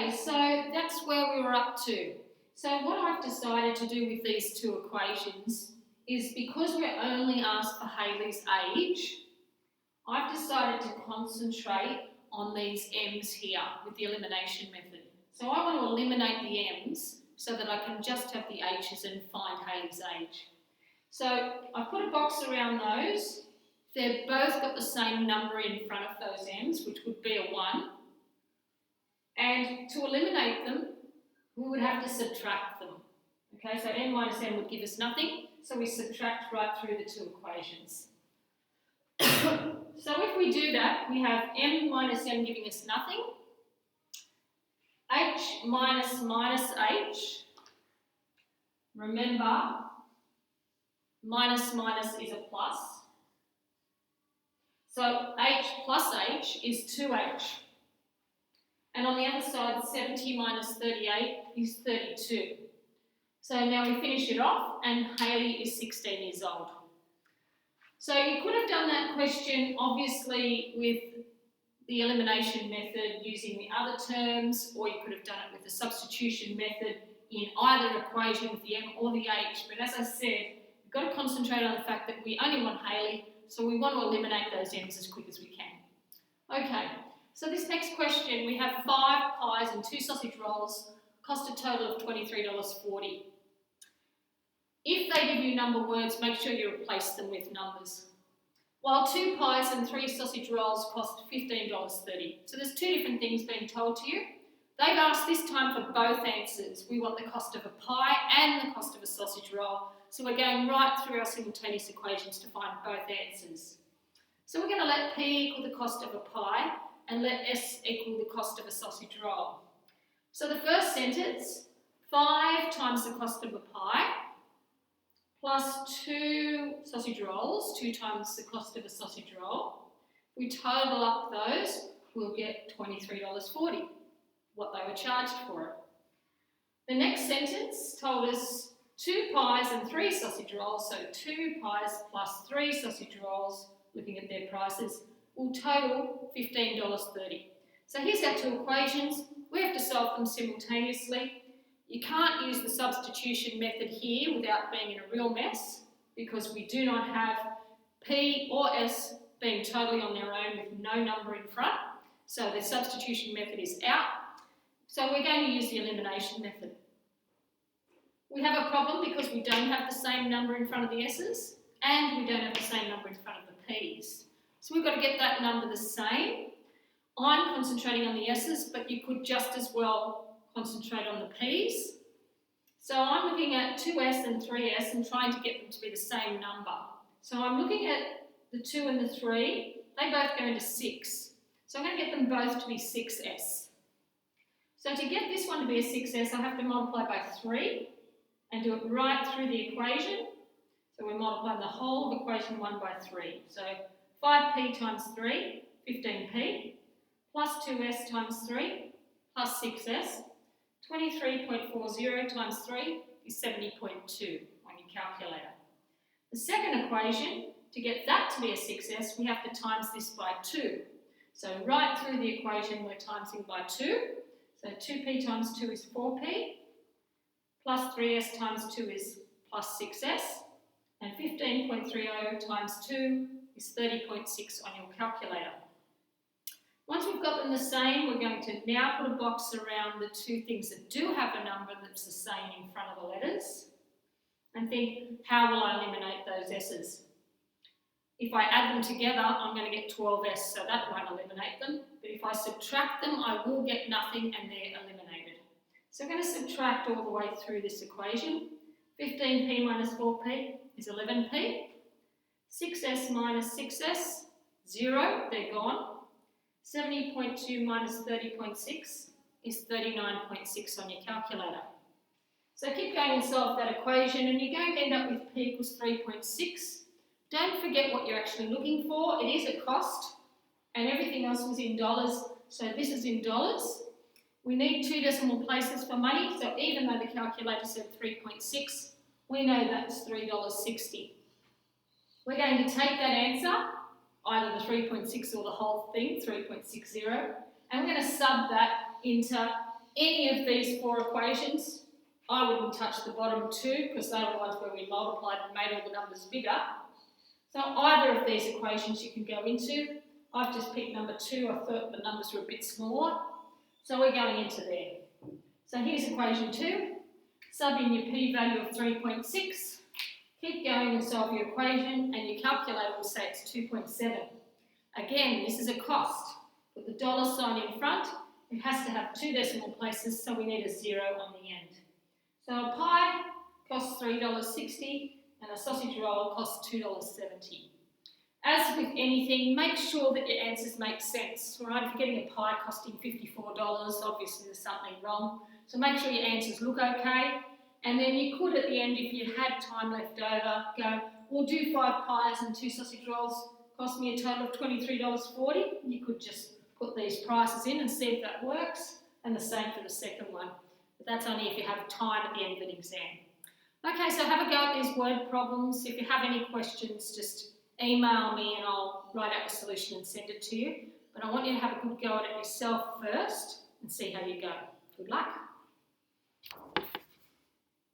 Okay, so that's where we were up to. So what I've decided to do with these two equations is, because we're only asked for Hayley's age, I've decided to concentrate on these m's here with the elimination method. So I want to eliminate the m's so that I can just have the h's and find Hayley's age. So I put a box around those. They've both got the same number in front of those m's, which would be a 1. And to eliminate them, we would have to subtract them. Okay, so n minus m would give us nothing, so we subtract right through the two equations. So if we do that, we have m minus m giving us nothing, h minus minus h, remember, minus minus is a plus, so h plus h is 2h. And on the other side, 70 minus 38 is 32. So now we finish it off, and Hayley is 16 years old. So you could have done that question, obviously, with the elimination method using the other terms, or you could have done it with the substitution method in either equation with the m or the h. But as I said, we've got to concentrate on the fact that we only want Hayley, so we want to eliminate those m's as quick as we can. Okay. So this next question, we have 5 pies and 2 sausage rolls, cost a total of $23.40. If they give you number words, make sure you replace them with numbers. While 2 pies and 3 sausage rolls cost $15.30. So there's 2 different things being told to you. They've asked this time for both answers. We want the cost of a pie and the cost of a sausage roll. So we're going right through our simultaneous equations to find both answers. So we're going to let p equal the cost of a pie, and let s equal the cost of a sausage roll. So the first sentence, 5 times the cost of a pie, plus 2 sausage rolls, 2 times the cost of a sausage roll. We total up those, we'll get $23.40, what they were charged for it. The next sentence told us 2 pies and 3 sausage rolls, so 2 pies plus 3 sausage rolls, looking at their prices, will total $15.30. So here's our 2 equations. We have to solve them simultaneously. You can't use the substitution method here without being in a real mess, because we do not have p or s being totally on their own with no number in front. So the substitution method is out. So we're going to use the elimination method. We have a problem because we don't have the same number in front of the s's, and we don't have the same number in front of the p's. So we've got to get that number the same. I'm concentrating on the s's, but you could just as well concentrate on the p's. So I'm looking at 2s and 3s and trying to get them to be the same number. So I'm looking at the 2 and the 3. They both go into 6. So I'm going to get them both to be 6s. So to get this one to be a 6s, I have to multiply by 3 and do it right through the equation. So we're multiplying the whole of equation 1 by 3. So 5p times 3, 15p, plus 2s times 3, plus 6s, 23.40 times 3 is 70.2 on your calculator. The second equation, to get that to be a 6s, we have to times this by 2. So right through the equation, we're timesing by 2. So 2p times 2 is 4p, plus 3s times 2 is plus 6s, and 15.30 times 2 is 30.6 on your calculator. Once we've got them the same, we're going to now put a box around the 2 things that do have a number that's the same in front of the letters, and think, how will I eliminate those s's? If I add them together, I'm going to get 12s, so that won't eliminate them. But if I subtract them, I will get nothing, and they're eliminated. So I'm going to subtract all the way through this equation. 15p minus 4p is 11p. 6s minus 6s, 0, they're gone. 70.2 minus 30.6 is 39.6 on your calculator. So keep going and solve that equation, and you're going to end up with p equals 3.6. Don't forget what you're actually looking for. It is a cost, and everything else was in dollars, so this is in dollars. We need 2 decimal places for money, so even though the calculator said 3.6, we know that's $3.60. We're going to take that answer, either the 3.6 or the whole thing, 3.60, and we're going to sub that into any of these 4 equations, I wouldn't touch the bottom 2 because they were the ones where we multiplied and made all the numbers bigger. So either of these equations you can go into. I've just picked number 2, I thought the numbers were a bit smaller. So we're going into there. So here's equation 2. Sub in your p-value of 3.6. Keep going and solve your equation and your calculator will say it's 2.7. Again, this is a cost. Put the dollar sign in front. It has to have 2 decimal places, so we need a 0 on the end. So a pie costs $3.60 and a sausage roll costs $2.70. As with anything, make sure that your answers make sense, right? If you're getting a pie costing $54, obviously there's something wrong. So make sure your answers look okay. And then you could, at the end, if you had time left over, go, we'll do 5 pies and 2 sausage rolls, cost me a total of $23.40. You could just put these prices in and see if that works, and the same for the second one. But that's only if you have time at the end of an exam. Okay, so have a go at these word problems. If you have any questions, just email me and I'll write out the solution and send it to you. But I want you to have a good go at it yourself first and see how you go. Good luck.